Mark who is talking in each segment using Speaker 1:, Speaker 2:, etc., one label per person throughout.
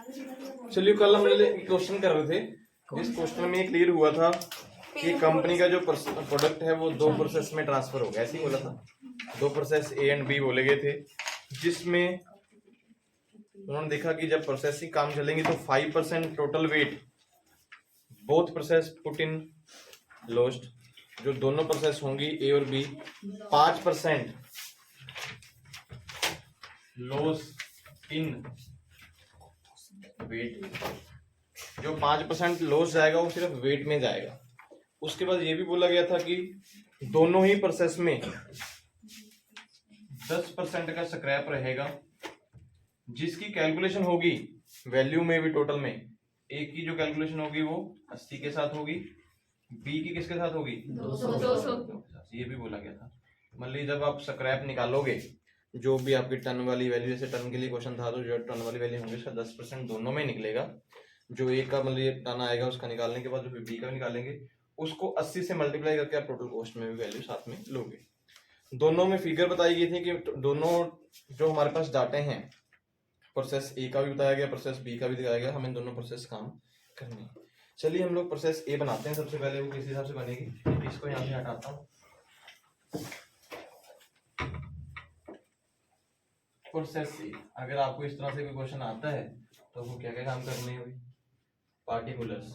Speaker 1: चलिए कल हम क्वेश्चन कर रहे थे, जिस क्वेश्चन में क्लियर हुआ था कि कंपनी का जो प्रोडक्ट है वो दो प्रोसेस में ट्रांसफर हो गया, ऐसे ही बोला था। दो प्रोसेस ए एंड बी बोले गए थे, जिसमें उन्होंने देखा कि जब प्रोसेसिंग काम चलेंगे तो 5% total weight both process put in lost. जो दोनों प्रोसेस होंगी ए और बी, 5% लॉस इन वेट। जो 5% लॉस जाएगा वो सिर्फ वेट में जाएगा। उसके बाद ये भी बोला गया था कि दोनों ही प्रोसेस में 10% का स्क्रैप रहेगा, जिसकी कैलकुलेशन होगी वैल्यू में भी टोटल में। ए की जो कैलकुलेशन होगी वो 80 के साथ होगी, बी की किसके साथ होगी 200। ये भी बोला गया था। मतलब जब आप स्क्रैप निकालोगे, जो भी आपकी टन वाली वैल्यू, जैसे टन के लिए क्वेश्चन था तो जो टन वाली वैल्यू होगी उसका 10% दोनों में निकलेगा। जो ए का मतलब टन आएगा उसका निकालने के बाद जो बी का निकालेंगे उसको 80 से मल्टीप्लाई करके आप टोटल कॉस्ट में भी वैल्यू साथ में लोगे। दोनों में फिगर बताई गई थी कि दोनों जो हमारे पास डाटे हैं, प्रोसेस ए का भी बताया गया, प्रोसेस बी का भी दिखाया गया, हमें दोनों प्रोसेस काम करनी है। चलिए हम लोग प्रोसेस ए बनाते हैं। सबसे पहले वो किस हिसाब से बनेगी, इसको यहाँ से हटाता हूँ। प्रोसेस ए, अगर आपको इस तरह से कोई क्वेश्चन आता है तो वो क्या क्या काम करने हैं? पार्टिकुलर्स।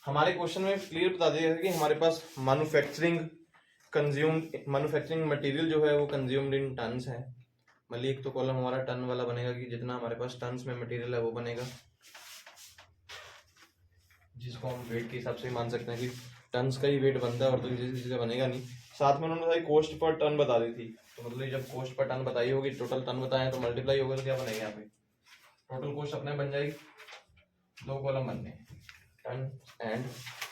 Speaker 1: हमारे क्वेश्चन में क्लियर बता दिया है कि हमारे पास मैन्युफैक्चरिंग मटेरियल जो है वो कंज्यूम्ड इन टन्स है। मतलब एक तो कॉलम हमारा टन वाला बनेगा कि जितना हमारे पास टन्स में मटेरियल है वो बनेगा, जिसको हम वेट के हिसाब से मान सकते हैं कि टन्स का ही वेट बनता है और तो किसी चीज का बनेगा नहीं। साथ में उन्होंने कॉस्ट पर टन बता दी थी, तो मतलब जब कॉस्ट पर टन बताई होगी, टोटल टन बताए तो मल्टीप्लाई होगा तो क्या बनेगा यहाँ पे टोटल कॉस्ट अपने बन जाएगी। दो कॉलम बनने, टन एंड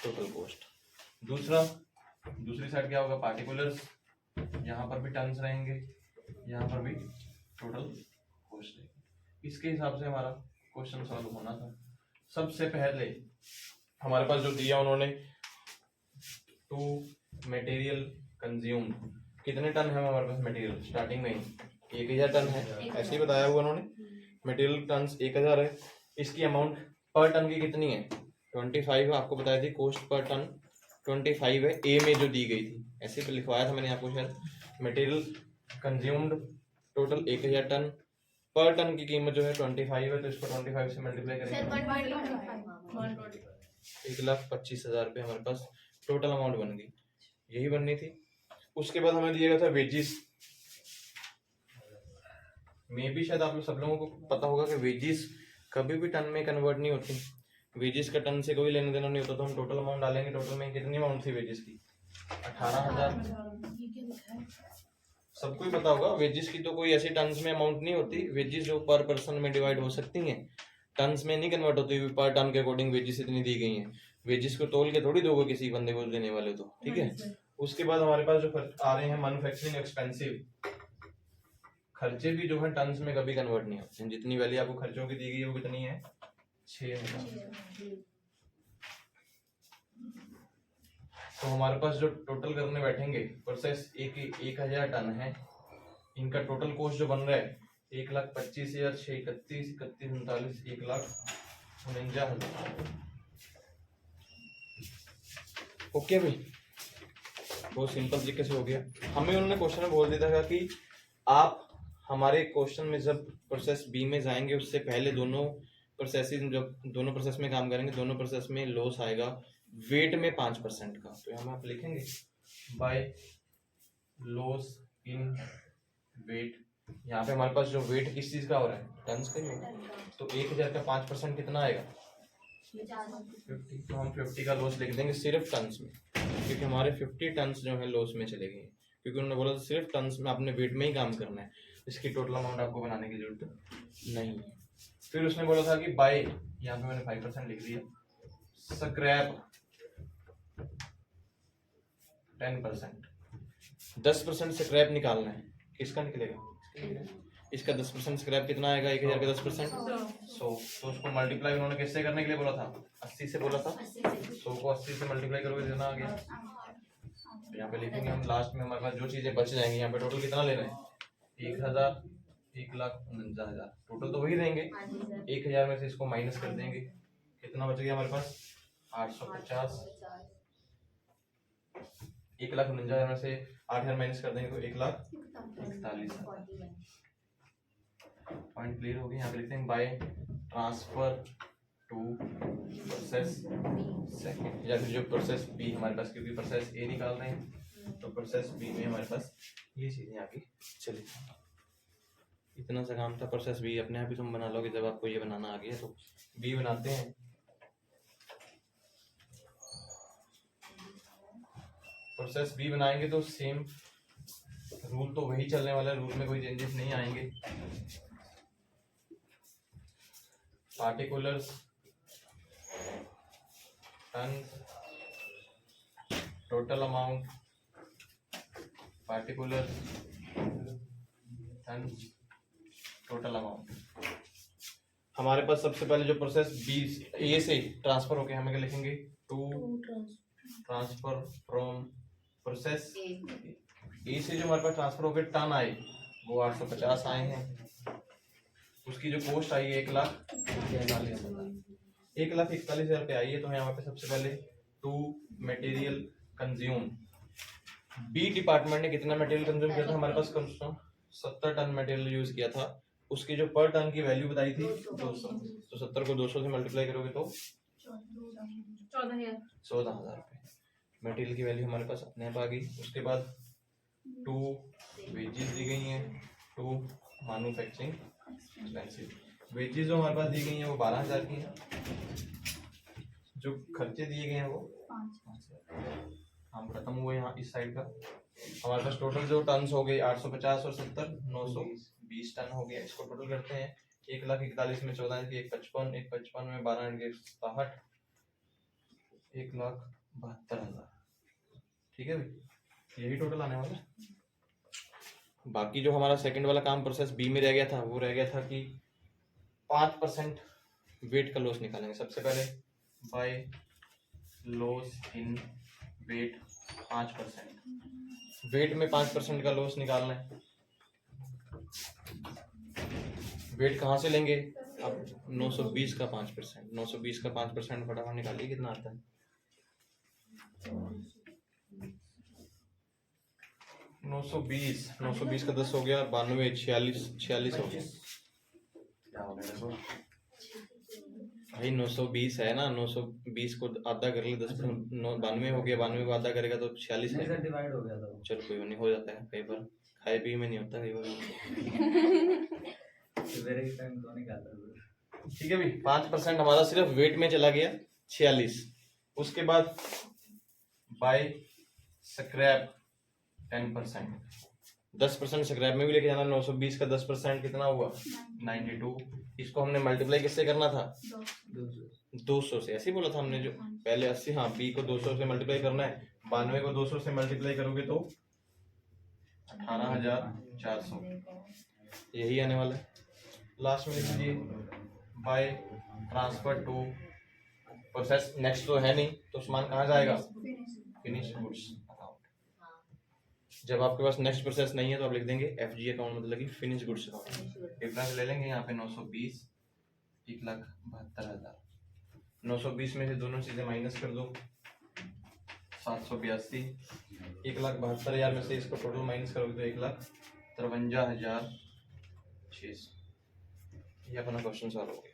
Speaker 1: टोटल कॉस्ट। दूसरी साइड क्या होगा, पार्टिकुलर्स। यहाँ पर भी टन्स रहेंगे, यहाँ पर भी टोटल कॉस्ट रहेगी। इसके हिसाब से हमारा क्वेश्चन सॉल्व होना था। सबसे पहले हमारे पास जो दिया उन्होंने, टू मटेरियल कंज्यूम्ड, कितने टन है हमारे पास मटेरियल, स्टार्टिंग में 1000 टन है, ऐसे ही बताया हुआ उन्होंने। मटेरियल टन्स 1000 है। इसकी अमाउंट पर टन की कितनी है 25 है, आपको बताई थी कॉस्ट पर टन 25 है ए में जो दी गई थी, ऐसे पे लिखवाया था मैंने आपको शायद। मटेरियल कंज्यूम्ड टोटल 1000 टन, पर टन की कीमत जो है 25 है, तो इसको 25 से मल्टीप्लाई करेंगे 1,25,000 रुपये हमारे पास टोटल अमाउंट बन गई। यही बननी थी। उसके बाद हमें दिया गया था वेजिस। में भी शायद आप लोग सब लोगों को पता होगा कि वेजिस कभी भी टन में कन्वर्ट नहीं होती। वेजिस का टन से कोई लेने देना नहीं होता, तो हम टोटल अमाउंट डालेंगे। टोटल में कितनी अमाउंट थी वेजिस की 18,000। सबको ही पता होगा वेजिस की तो कोई ऐसी टन्स में अमाउंट नहीं होती। वेजिस जो पर पर्सन में डिवाइड हो सकती हैं, टन्स में नहीं कन्वर्ट होती। पर टन के अकॉर्डिंग वेजिस इतनी दी गई हैं। वेजिस को तोल के थोड़ी दोगे किसी बंदे को देने वाले, तो ठीक है। उसके बाद हमारे पास जो आ रहे हैं मैन्युफैक्चरिंग एक्सपेंसिव, खर्चे भी जो है टन्स में कभी कन्वर्ट नहीं होते। जितनी वैल्यू आपको खर्चों की दी गई है वो कितनी है 6,000। तो हमारे पास जो टोटल करने बैठेंगे प्रोसेस ए की 1000 टन है, इनका टोटल कॉस्ट जो बन रहा है 1,25,000, 631, 31, 39, 1,49,000। ओके भाई, बहुत सिंपल तरीके से हो गया। हमें उन्होंने क्वेश्चन में बोल दिया था कि आप हमारे क्वेश्चन में जब प्रोसेस बी में जाएंगे उससे पहले दोनों प्रोसेस में काम करेंगे, दोनों प्रोसेस में लॉस आएगा वेट में 5% का। तो यहाँ आप लिखेंगे बाय लॉस इन वेट। यहाँ पे हमारे पास जो वेट किस चीज का हो रहा है टन्स का ही होगा, तो 1000 का 5% कितना आएगा 50। तो हम 50 का लॉस लिख देंगे सिर्फ टन्स में, क्योंकि हमारे 50 टन्स जो है लॉस में चले गए, क्योंकि उन्होंने बोला सिर्फ टन्स में आपने वेट में ही काम करना है, इसकी टोटल अमाउंट आपको बनाने की जरूरत नहीं है। फिर उसने बोला था कि बाय, यहाँ पे मैंने 5% लिख दिया, स्क्रैप 10%, 10% स्क्रैप निकालना है। किसका निकलेगा इसका 10% स्क्रैप कितना आएगा 1000 का 10% 100। तो उसको मल्टीप्लाई उन्होंने किससे करने के लिए बोला था 80 से बोला था। 100 को 80 से मल्टीप्लाई करोगे कितना आ गया। तो यहाँ पे लिखेंगे हम लास्ट में हमारे पास जो चीजें बच जाएंगी। यहाँ पे टोटल कितना लेना है 1000 1,49,000 टोटल तो वही रहेंगे। 1,000 में से इसको माइनस कर देंगे, कितना बच गया हमारे पास 850। 1,49,000 में से 8,000 माइनस कर देंगे तो 1,41,000। पॉइंट क्लियर हो गई। यहाँ पे लिखते हैं by transfer to process second, या फिर जो प्रोसेस बी हमारे पास, क्योंकि प्रोसेस ए निकाल रहे हैं तो प्रोसेस बी में हमारे पास ये चीजें आगे चली। इतना सा काम था। प्रोसेस बी अपने आप ही तुम बना लोगे जब आपको ये बनाना आ गया। तो बी बनाते हैं। प्रोसेस बी बनाएंगे तो सेम रूल तो वही चलने वाला है, रूल में कोई चेंजेस नहीं आएंगे। Particulars ton total amount, particular ton total amount. हमारे पास सबसे पहले जो प्रोसेस बी ए से ट्रांसफर होके हमें क्या लिखेंगे, to transfer from process A से जो हमारे पास ट्रांसफर होके टन आए वो 850 आए हैं। उसकी जो कॉस्ट आई है 1,41,000 रुपये आई है। तो यहाँ पे सबसे पहले to material consume, B department ने कितना मटेरियल कंज्यूम किया था, हमारे पास कम से कम 70 टन मटेरियल यूज किया था। उसकी जो पर टन की वैल्यू बताई थी 200, तो 70 को 200 से मल्टीप्लाई करोगे तो 14,000 रुपये मटेरियल की वैल्यू हमारे पास अपने आप आ गई। उसके बाद टू वेजेस दी गई हैं, टू मैन्युफैक्चरिंग एक्सपेंसिव। वेजेस जो हमारे पास दी गई हैं वो 12,000 की हैं, जो खर्चे दिए गए हैं वो 5,000। हम खत्म हुए यहाँ इस साइड का। हमारे पास टोटल जो टन्स हो गए 850 और 70 920 टन हो गया। इसको टोटल करते हैं 1,41,000 में 14 की 1,55, 1,55 में 12 60, 1,72,000। ठीक है भाई, यही टोटल आने वाला है। बाकी जो हमारा सेकंड वाला काम प्रोसेस बी में रह गया था वो रह गया था कि 5% वेट का लॉस निकालेंगे। सबसे पहले by loss in weight 5%, weight में 5% का लॉस निकालना है। वेट कहाँ से लेंगे, अब 920 का 5%, 920 का 5% फटाफट निकालिए कितना आता है। 920 का 10 हो गया 92, 46 हो गया। क्या हो गया देखो भाई, 920 है ना, 920 को आधा कर ले 10%, 92 हो गया, 92 को आधा करेगा तो 46 है। डिवाइड हो गया था। चलो कोई नहीं, हो जाता है कई बार, खाए पी में नहीं होता कई बार। ठीक है भाई, 5% हमारा सिर्फ वेट में चला गया 46। उसके बाद बाय स्क्रैप 10%, 10% स्क्रैप में भी लेके जाना। 920 का 10% कितना हुआ 92। इसको हमने मल्टीप्लाई किससे करना था 200 से, ऐसे ही बोला था हमने जो पहले 80। हाँ, बी को 200 से मल्टीप्लाई करना है। 92 को 200 से मल्टीप्लाई करोगे तो 18,400 यही आने वाला है। लास्ट में लिख लीजिए by transfer to process. Next तो है नहीं तो सामान कहाँ जाएगा, फिनिश गुड्स अकाउंट। जब आपके पास नेक्स्ट प्रोसेस नहीं है तो आप लिख देंगे FG अकाउंट, मतलब कि फिनिश गुड्स अकाउंट। डिफरेंस ले लेंगे यहाँ पे 920, 1,72,000। 920 में से दोनों चीजें माइनस कर दो 782। 1,72,000 में से इसको टोटल माइनस करोगे तो 1,53,600। ये अपना क्वेश्चन सॉल्व हो गया।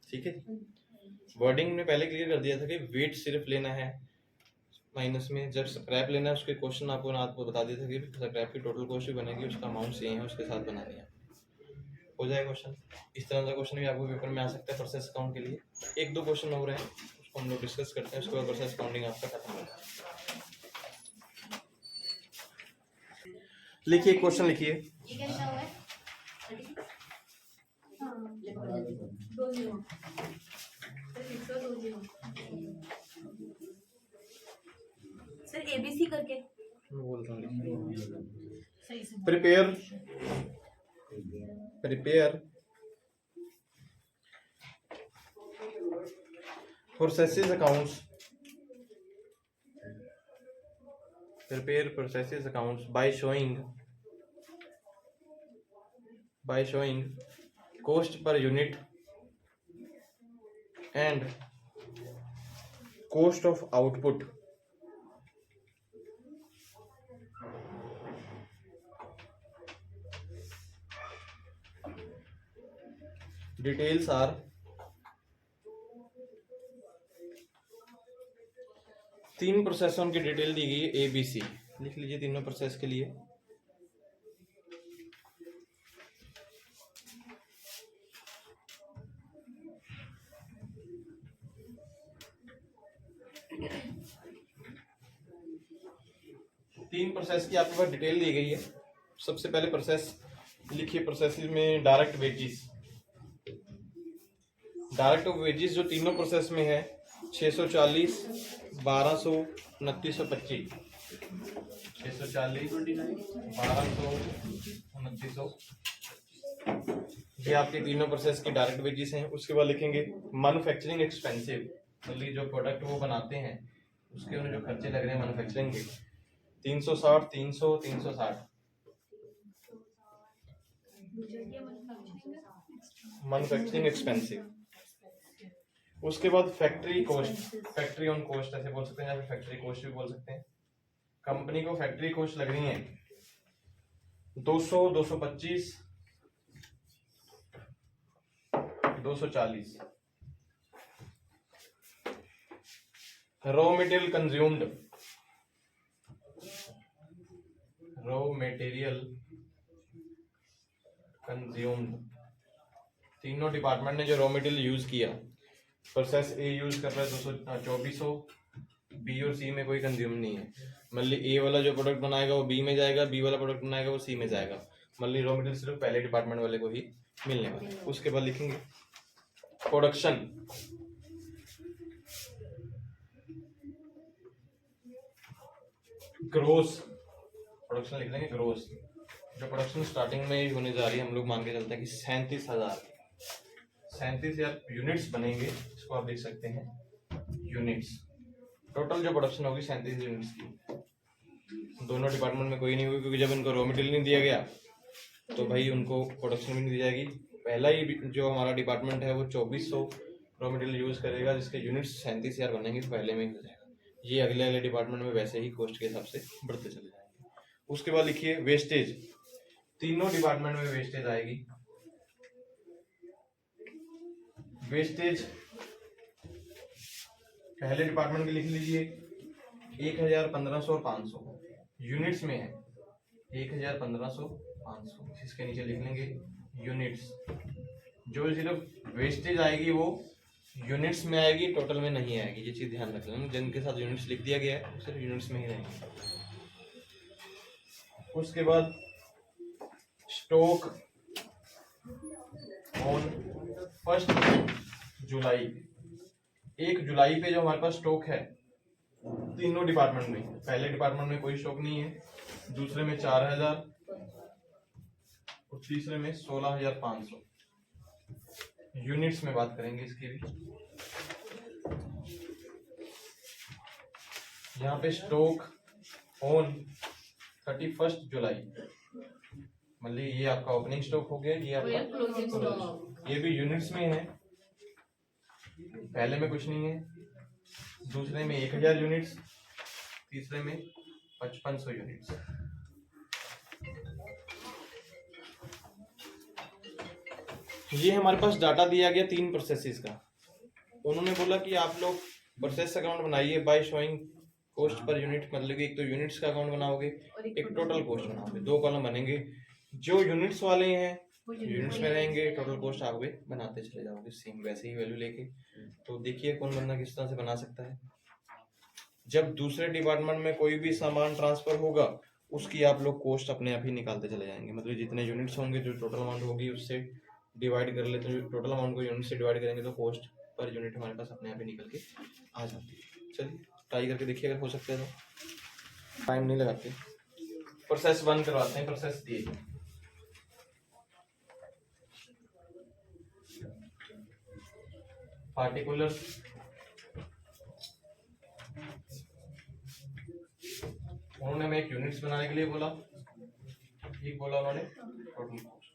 Speaker 1: ठीक है, वर्डिंग ने पहले क्लियर कर दिया था कि वेट सिर्फ लेना है माइनस में। जब स्क्रैप लेना है उसके क्वेश्चन आपको बता दिया था कि स्क्रैप की टोटल कॉस्ट भी बनेगी, उसका अमाउंट सेम है, उसके साथ बनानी है। हो जाएगा क्वेश्चन। इस तरह का क्वेश्चन भी आपको पेपर में आ सकता है प्रोसेस अकाउंट के लिए। 1-2 क्वेश्चन हो रहे हैं, उसको हम लोग डिस्कस करते हैं, उसके बाद प्रोसेस अकाउंटिंग आपका खत्म होगा। लिखिए, क्वेश्चन लिखिए।
Speaker 2: सर ABC करके
Speaker 1: बोलता हूँ। Prepare processes accounts prepare processes accounts by showing cost per unit and cost of output details are तीन प्रोसेसों की डिटेल दी गई है ABC, लिख लीजिए तीनों प्रोसेस के लिए। तीन प्रोसेस की आपके पास डिटेल दी गई है। सबसे पहले प्रोसेस लिखिए, प्रोसेस में डायरेक्ट वेजेस जो तीनों प्रोसेस में है 640, 1200, 2925, 640, 1200, 2900, ये आपके तीनों प्रोसेस की डायरेक्ट वेजेस हैं। उसके बाद लिखेंगे मैन्युफैक्चरिंग एक्सपेंसिव, मतलब जो प्रोडक्ट वो बनाते हैं उसके उन्हें जो खर्चे लग रहे हैं मैन्युफैक्चरिंग के 360, 300, 360 मैन्युफैक्चरिंग एक्सपेंसिव। उसके बाद factory cost, factory on cost ऐसे बोल सकते हैं या फिर फैक्ट्री कॉस्ट भी बोल सकते हैं। कंपनी को फैक्ट्री कॉस्ट लग रही है 200, 225, 240। रॉ मटेरियल कंज्यूम्ड, तीनों डिपार्टमेंट ने जो रॉ मटेरियल यूज किया, प्रोसेस ए यूज कर रहा है 2400, बी और सी में कोई कंज्यूम नहीं है। मतलब ए वाला जो प्रोडक्ट बनाएगा वो बी में जाएगा, बी वाला प्रोडक्ट बनाएगा वो सी में जाएगा। मतलब रॉ मटेरियल सिर्फ पहले डिपार्टमेंट वाले को ही मिलने वाला है। उसके बाद लिखेंगे प्रोडक्शन, ग्रोस, प्रोडक्शन लिख देंगे ग्रोस। जो प्रोडक्शन स्टार्टिंग में होने जा रही है हम लोग मान के चलते हैं कि 37,000 यूनिट्स बनेंगे। इसको आप लिख सकते हैं यूनिट्स। टोटल जो प्रोडक्शन होगी 37 यूनिट्स की। दोनों डिपार्टमेंट में कोई नहीं होगी क्योंकि जब इनको रॉ मटेरियल नहीं दिया गया तो भाई उनको प्रोडक्शन भी नहीं दी जाएगी। पहला ही जो हमारा डिपार्टमेंट है वो 2400 रॉ मटेरियल यूज करेगा जिसके यूनिट्स 37,000 बनेंगे, पहले में ही हो जाएगा। ये अगले अगले डिपार्टमेंट में वैसे ही कॉस्ट के हिसाब से बढ़ते चले जाएंगे। उसके बाद लिखिए वेस्टेज, तीनों डिपार्टमेंट में वेस्टेज आएगी। वेस्टेज पहले डिपार्टमेंट के लिख लीजिए 1000, 1500 और 500 यूनिट्स में है। 1000, 1500, 500 इसके नीचे लिख लेंगे यूनिट्स। जो सिर्फ वेस्टेज आएगी वो यूनिट्स में आएगी, टोटल में नहीं आएगी। ये चीज ध्यान रख लेना, जिनके साथ यूनिट्स लिख दिया गया है सिर्फ यूनिट्स में ही रहेंगे। उसके बाद स्टॉक ऑन 1 जुलाई, 1 जुलाई पे जो हमारे पास स्टॉक है तीनों डिपार्टमेंट में, पहले डिपार्टमेंट में कोई स्टॉक नहीं है, दूसरे में 4000 और तीसरे में 16,500। यूनिट्स में बात करेंगे इसकी भी। यहाँ पे स्टॉक ऑन 31 जुलाई, मतलब ये आपका ओपनिंग स्टॉक हो गया, ये आपका क्लोजिंग, ये भी यूनिट्स में है, पहले में कुछ नहीं है, दूसरे में 1000 यूनिट्स, तीसरे में 5500 यूनिट्स। ये हमारे पास डाटा दिया गया 3 प्रोसेसेस का। उन्होंने बोला कि आप लोग प्रोसेस अकाउंट बनाइए bye showing cost per unit, मतलब कि एक तो यूनिट्स का अकाउंट बनाओगे, एक टोटल कॉस्ट बनाओगे, 2 कॉलम बनेंगे। जो यूनिट्स वाले हैं यूनिट्स में रहेंगे, टोटल कॉस्ट आप बनाते चले जाओगे सेम वैसे ही वैल्यू लेके। तो देखिए कौन बंदा किस तरह से बना सकता है। जब दूसरे डिपार्टमेंट में कोई भी सामान ट्रांसफर होगा उसकी आप लोग कॉस्ट अपने आप ही निकालते चले जाएंगे। मतलब जितने यूनिट्स होंगे जो टोटल अमाउंट होगी उससे डिवाइड कर लेते हैं, टोटल अमाउंट को यूनिट से डिवाइड करेंगे तो कॉस्ट पर यूनिट हमारे पास अपने आप ही निकल के आ जाती है। चलिए ट्राई करके देखिए, अगर हो सकता है तो। टाइम नहीं लगाते, प्रोसेस 1 करवाते हैं। प्रोसेस दी पार्टिकुलर उन्होंने हमें एक यूनिट्स बनाने के लिए बोला, ठीक बोला उन्होंने। टोटल कॉस्ट,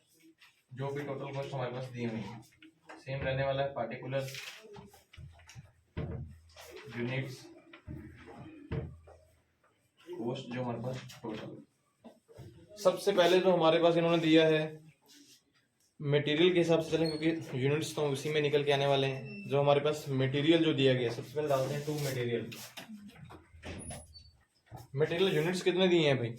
Speaker 1: जो भी टोटल कॉस्ट हमारे पास दी हुई है सेम रहने वाला है, पार्टिकुलर यूनिट्स कॉस्ट जो हमारे पास टोटल। सबसे पहले जो हमारे पास इन्होंने दिया है मटेरियल के हिसाब से चलें, क्योंकि यूनिट्स तो उसी में निकल के आने वाले हैं। जो हमारे पास मटेरियल जो दिया गया है, सबसे पहले डालते हैं टू मटेरियल। मटेरियल यूनिट्स कितने दिए हैं भाई?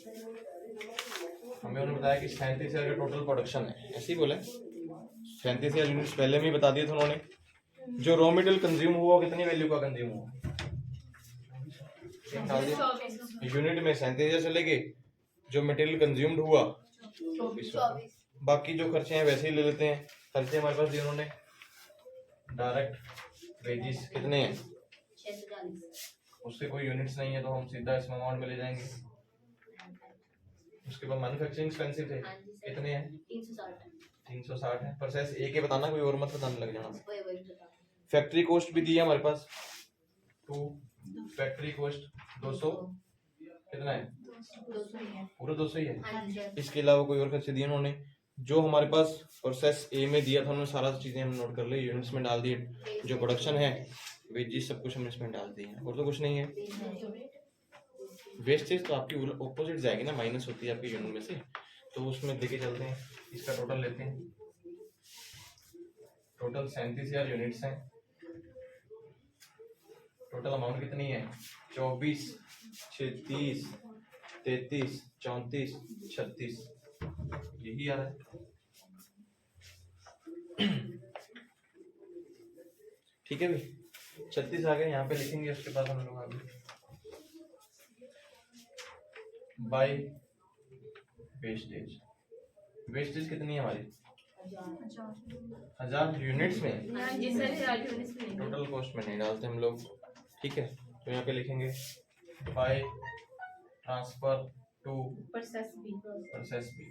Speaker 1: हमें उन्होंने बताया कि 37,000 का टोटल प्रोडक्शन है, ऐसे ही बोले 37,000 यूनिट्स पहले में ही बता दिए थे उन्होंने। जो रॉ मटेरियल कंज्यूम हुआ कितनी वैल्यू का कंज्यूम हुआ? यूनिट में 37,000 से लेके जो मटेरियल कंज्यूम्ड हुआ 24। बाकी जो खर्चे हैं वैसे ही ले लेते हैं। खर्चे हमारे पास दिए उन्होंने, डायरेक्ट वेजेस कितने हैं,
Speaker 2: 640।
Speaker 1: उसके कोई यूनिट्स नहीं है तो हम सीधा इस अमाउंट में ले जाएंगे। उसके बाद मैन्युफैक्चरिंग एक्सपेंसिव थे, कितने हैं? 360 है। प्रोसेस ए के बताना, कोई और मत बताने लग जाना। फैक्ट्री कॉस्ट भी दी है हमारे पास 2, फैक्ट्री कॉस्ट 200, कितना है?
Speaker 2: 200 ही है।
Speaker 1: पूरा 200 ही है।
Speaker 2: हाँ जी सर।
Speaker 1: इसके अलावा कोई और खर्चे दिए उन्होंने। जो हमारे पास प्रोसेस ए में दिया था उन्होंने सारा चीजें हम नोट कर ली, यूनिट्स में डाल दिए। जो प्रोडक्शन है वेजेस सब कुछ हमने इसमें डाल दिए हैं, और तो कुछ नहीं है। वेस्टेज तो आपकी ऑपोजिट जाएगी ना, माइनस होती है आपकी यूनिट में से, तो उसमें लेके चलते हैं। इसका टोटल लेते हैं, टोटल 37,000 यूनिट्स हैं। टोटल अमाउंट कितनी है? 24, 36, 33, 34, 36, यही आ रहा है। ठीक है भाई, 36 आ गए, यहाँ पे लिखेंगे। उसके बाद हम लोग आगे बाय वेस्टेज। वेस्टेज कितनी है हमारी? 1000 यूनिट्स में।
Speaker 2: हाँ जी सर, 1000 यूनिट्स में।
Speaker 1: टोटल कॉस्ट में नहीं डालते हम लोग, ठीक है। तो यहाँ पे लिखेंगे by transfer to
Speaker 2: process B.
Speaker 1: Process B.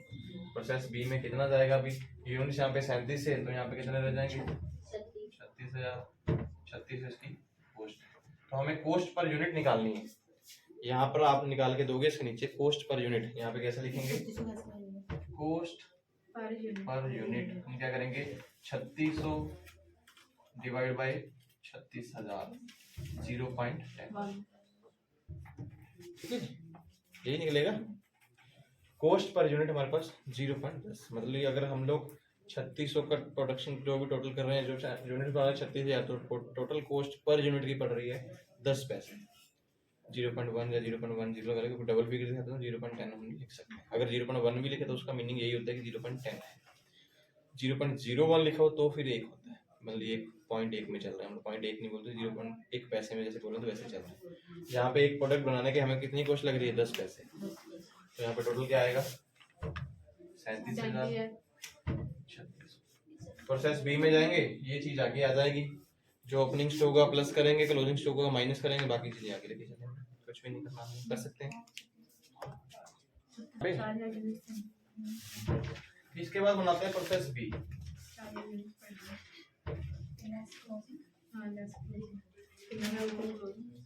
Speaker 1: Process B में कितना जाएगा? अभी यूनिट्स यहाँ पे 37 है, तो यहाँ पे कितने रह जाएंगे? 36,000। 36 इसकी कॉस्ट। तो हमें कॉस्ट पर यूनिट निकालनी है। यहाँ पर आप निकाल के दोगे इसके नीचे कॉस्ट पर यूनिट। यहाँ पे कैसे लिखेंगे? Cost per unit. हम क्या करेंगे? 3600 डिवाइड बाय 36,000, 0.10, ठीक है। यही निकलेगा कॉस्ट पर यूनिट हमारे पास 0.10। मतलब ये अगर हम लोग 3600 का प्रोडक्शन जो भी टोटल कर रहे हैं, जो यूनिट बना 36,000, तो टोटल कॉस्ट पर यूनिट की पड़ रही है 10 पैसे। 0.1 या 0.10 करके डबल फिगर दिखाते हैं, 0.10 हम लिख सकते हैं। अगर 0.1 भी लिखे तो उसका मीनिंग यही होता है कि 0.10 है। 0.01 लिखा हो तो फिर 1 होता है, मतलब ये 0.1 में चल रहा है। हम लोग 0.1 नहीं बोलते, 0.1 पैसे में जैसे बोले तो वैसे चल रहा है। यहाँ पे एक प्रोडक्ट बनाने के हमें कितनी कॉस्ट लग रही है? 10 पैसे। तो यहाँ पे टोटल क्या आएगा? 37,000, 36। प्रोसेस बी में जाएंगे, ये चीज आगे आ जाएगी। जो ओपनिंग स्टॉक का प्लस करेंगे, क्लोजिंग स्टॉक का माइनस करेंगे, बाकी चीजें आगे लेके चलेंगे। कुछ भी नहीं करना, हम कर सकते हैं। इसके बाद बनाते हैं प्रोसेस बी।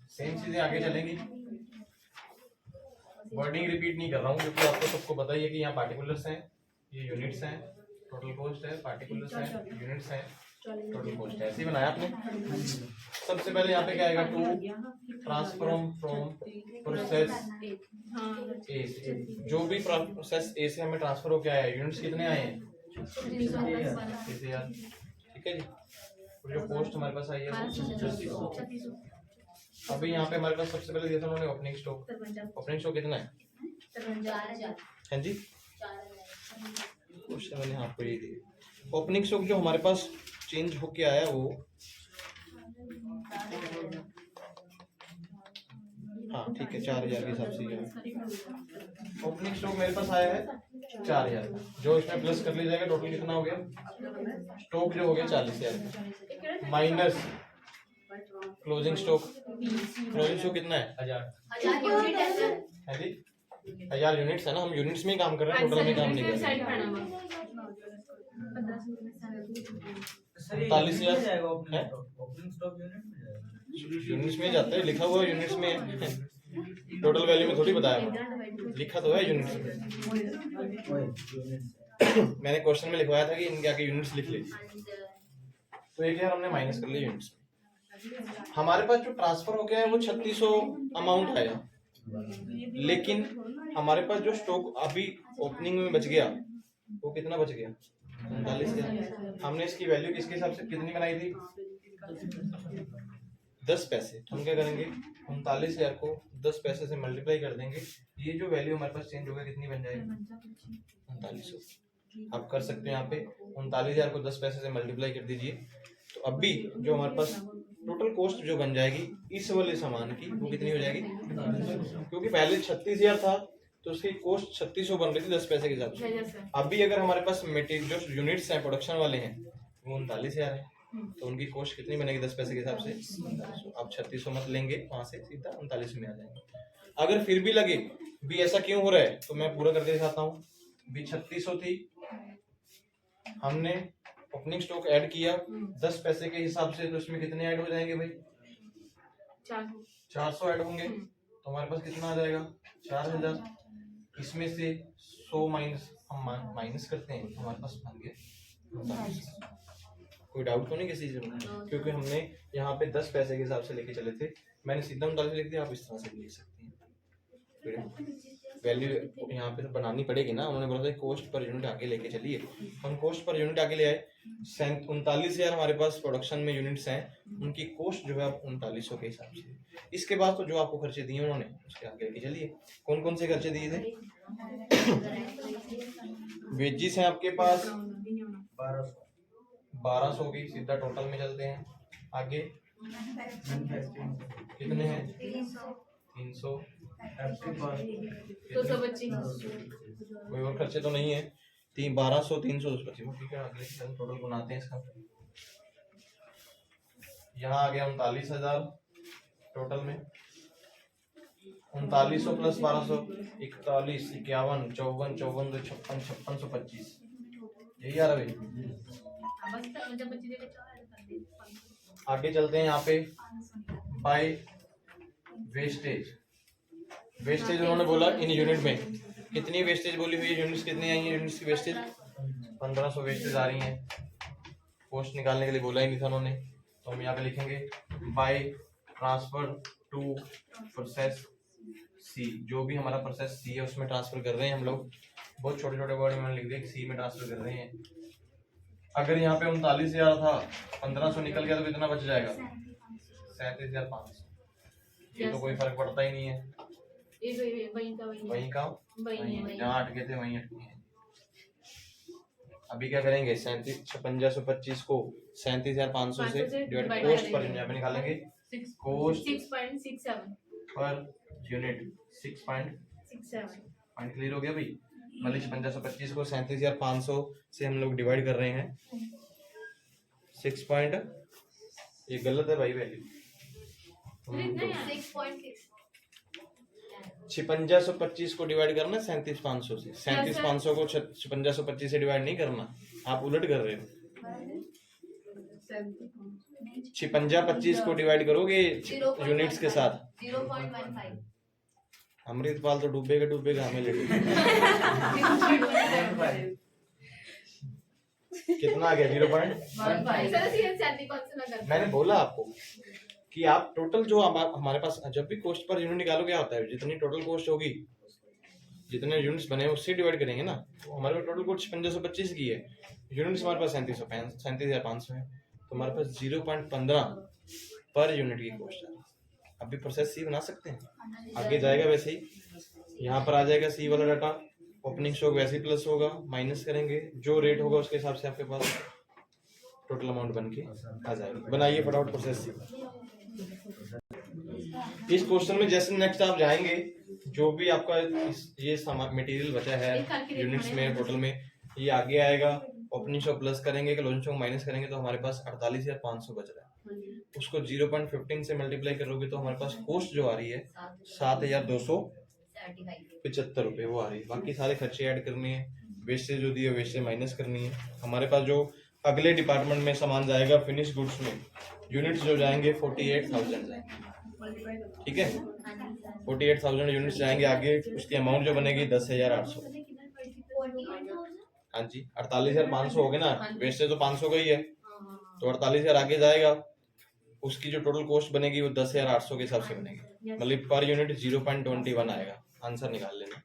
Speaker 1: सेम चीजें आगे चलेंगी, वर्डिंग रिपीट नहीं कर रहा हूँ, क्योंकि आपको सबको पता ही है कि यहाँ पार्टिकुलर्स हैं, ये यूनिट्स हैं, टोटल कॉस्ट है, पार्टिकुलर्स हैं, यूनिट्स हैं, टोटल कॉस्ट है। ऐसे ही बनाया आपने। सबसे पहले यहाँ पे क्या आएगा? To transform from process A से। जो भी प्रोसेस ए से हमें ट्रांसफर होकर आया है, यूनिट्स कितने आए हैं? 36,000, ठीक है जी। और जो कॉस्ट हमारे पास आई है वो 36,000। अभी यहाँ पे हमारे पास सबसे पहले दिया था उन्होंने ओपनिंग स्टॉक। ओपनिंग स्टॉक कितना है?
Speaker 2: 4,000।
Speaker 1: हाँ जी, क्वेश्चन मैंने आपको ये दिया। ओपनिंग स्टॉक जो हमारे पास चेंज होके आया वो, हाँ ठीक है, 4,000 के हिसाब से ओपनिंग स्टॉक मेरे पास आया है 4,000। जो इसमें प्लस कर लिया जाएगा, टोटल कितना हो गया? स्टॉक जो हो गया 40,000 minus closing stock. Closing stock कितना है? 1,000 है जी। 1,000 यूनिट्स है ना, हम यूनिट्स में ही काम कर रहे हैं, टोटल में काम नहीं कर रहे हैं। 45,000 है, यूनिट्स में जाता है, लिखा हुआ यूनिट्स में है। टोटल वैल्यू में थोड़ी बताया, लिखा तो है यूनिट्स में। मैंने क्वेश्चन में लिखवाया था कि इनके आगे यूनिट्स लिख ली, तो एक यार हमने माइनस कर लिया यूनिट्स में। हमारे पास जो ट्रांसफर हो गया है वो 3600 अमाउंट आया, लेकिन हमारे पास जो स्टॉक अभी ओपनिंग में बच गया वो कितना बच गया, 39,000। हमने इसकी वैल्यू किसके हिसाब से कितनी बनाई थी, 10 पैसे। तो हम क्या करेंगे, 39,000 को 10 पैसे से मल्टीप्लाई कर देंगे, ये जो वैल्यू हमारे पास चेंज होगा कितनी बन जाएगी, 3900। आप कर सकते हैं यहाँ पे 39,000 को 10 पैसे से मल्टीप्लाई कर दीजिए, तो अब भी जो हमारे पास टोटल कॉस्ट जो बन जाएगी इस वाले सामान की वो कितनी हो जाएगी, क्योंकि पहले 36,000 था तो उसकी कॉस्ट 3600 बन रही थी 10 पैसे के हिसाब से। अभी अगर हमारे पास मटेरियल जो यूनिट्स हैं प्रोडक्शन वाले हैं वो 39,000 है, तो उनकी कॉस्ट कितनी बनेगी 10 पैसे के हिसाब से, 3900। आप 3600 मत लेंगे, वहां से सीधा 39 में आ जाएंगे। अगर फिर भी लगे भी ऐसा क्यों हो रहा है तो मैं पूरा करके दिखाता हूँ। भी 3600 थी, हमने ओपनिंग स्टॉक ऐड किया 10 पैसे के हिसाब से, तो इसमें कितने ऐड हो जाएंगे भाई, 400 ऐड होंगे, तो हमारे पास कितना आ जाएगा 4000। इसमें से 100 माइनस हम माइनस करते हैं, हमारे पास बन गया। कोई डाउट तो नहीं किसी चीज में, क्योंकि हमने यहाँ पे 10 पैसे के हिसाब से लेके चले थे, मैंने सीधा 39 लिख दिया, आप इस तरह से लिख सकते हैं। वैल्यू यहाँ पे तो बनानी पड़ेगी ना, उन्होंने बोला था कॉस्ट पर यूनिट आगे लेके चलिए, हम कॉस्ट पर यूनिट आगे ले आए। 39,000 हमारे पास प्रोडक्शन में यूनिट्स हैं, उनकी कॉस्ट जो है 3900 के हिसाब से। इसके बाद तो जो आपको खर्चे दिए उन्होंने उसके आगे लेके चलिए। कौन कौन से खर्चे दिए थे, वेजिस हैं आपके पास 1200 की, सीधा टोटल में चलते हैं आगे, कितने हैं 300, कोई और खर्चे तो नहीं है, 1200 300 ठीक है। अगले टोटल बनाते हैं इसका, यहाँ आ गया 39,000 टोटल में, 3900 प्लस 1200 41 51 54 54 56 5625, यही आ रहा भाई। आगे चलते हैं यहाँ पे बाय वेस्टेज। वेस्टेज उन्होंने बोला इन यूनिट में कितनी वेस्टेज बोली हुई है, यूनिट्स कितनी आई है, यूनिट्स की वेस्टेज 1500 वेस्टेज आ रही है। कॉस्ट निकालने के लिए बोला ही नहीं था उन्होंने, तो हम यहाँ पे लिखेंगे बाय ट्रांसफर टू प्रोसेस सी, जो भी हमारा प्रोसेस सी है उसमें ट्रांसफर कर रहे हैं हम लोग। बहुत छोटे छोटे वर्ड में लिख दिया सी में ट्रांसफर कर रहे हैं। अगर यहाँ पे 39,000 था, 1500 निकल गया तो कितना बच जाएगा 37,500। ये तो कोई फर्क पड़ता ही नहीं है, वहीं का जहाँ अटके थे वहीं अटके हैं। अभी क्या करेंगे 57,525 को 37,500 से डिवाइड, कॉस्ट पर यूनिट यहाँ पे निकालेंगे, cost
Speaker 2: 6.67
Speaker 1: per unit 6.67। Point clear हो गया भाई। मतलब 57,525 को 37,500 से हम लोग डिवाइड कर रहे हैं 6 पॉइंट, ये गलत है भाई वैल्यू, 5625 को डिवाइड करना 37,500 से, 37,500 को 5625 से डिवाइड नहीं करना, आप उलट कर रहे हो। 5625 को डिवाइड करोगे यूनिट्स के साथ
Speaker 2: 0.15।
Speaker 1: अमृतपाल तो डूबेगा हमें ले कितना आ गया 0.15। मैंने बोला आपको कि आप टोटल जो हमारे पास जब भी कॉस्ट पर यूनिट निकालो क्या होता है, जितनी टोटल कॉस्ट होगी जितने यूनिट्स बने उससे डिवाइड करेंगे ना। तो हमारे पास टोटल कॉस्ट 5525 की है, यूनिट्स हमारे पास 37,500 है, तो हमारे पास 0.15 पर यूनिट की कॉस्ट है। अभी प्रोसेस सी बना सकते हैं, आगे जाएगा वैसे ही यहाँ पर आ जाएगा सी वाला डाटा, ओपनिंग स्टॉक वैसे ही प्लस होगा, माइनस करेंगे जो रेट होगा उसके हिसाब से आपके पास टोटल अमाउंट बन के आ जाएगा। बनाइए फटाफट प्रोसेस सी। इस क्वेश्चन में जैसे नेक्स्ट आप जाएंगे, जो भी आपका ये मटेरियल बचा है यूनिट्स में टोटल में, ये आगे आएगा, ओपनिंग स्टॉक प्लस करेंगे, क्लोजिंग स्टॉक माइनस करेंगे, तो हमारे पास 48,500 बच रहा है। उसको 0.15 से मल्टीप्लाई करोगे तो हमारे पास कॉस्ट जो आ रही है 7,275 रुपये वो आ रही है। बाकी सारे खर्चे ऐड करने हैं, वेस्टेज जो दिए वेस्टेज माइनस करनी है। हमारे पास जो अगले डिपार्टमेंट में सामान जाएगा फिनिश गुड्स में, यूनिट्स जो जाएंगे 48,000 जाएंगे। ठीक है। 48,000 यूनिट्स जाएंगे आगे, उसकी अमाउंट जो बनेगी 10,800। हाँ जी, 48,500 हो गए ना, वैसे तो 500 का ही है, तो 48,000 आगे जाएगा, उसकी जो टोटल कॉस्ट बनेगी वो 10,800 के हिसाब से बनेगी, मतलब पर यूनिट 0.21 आएगा। आंसर निकाल लेना।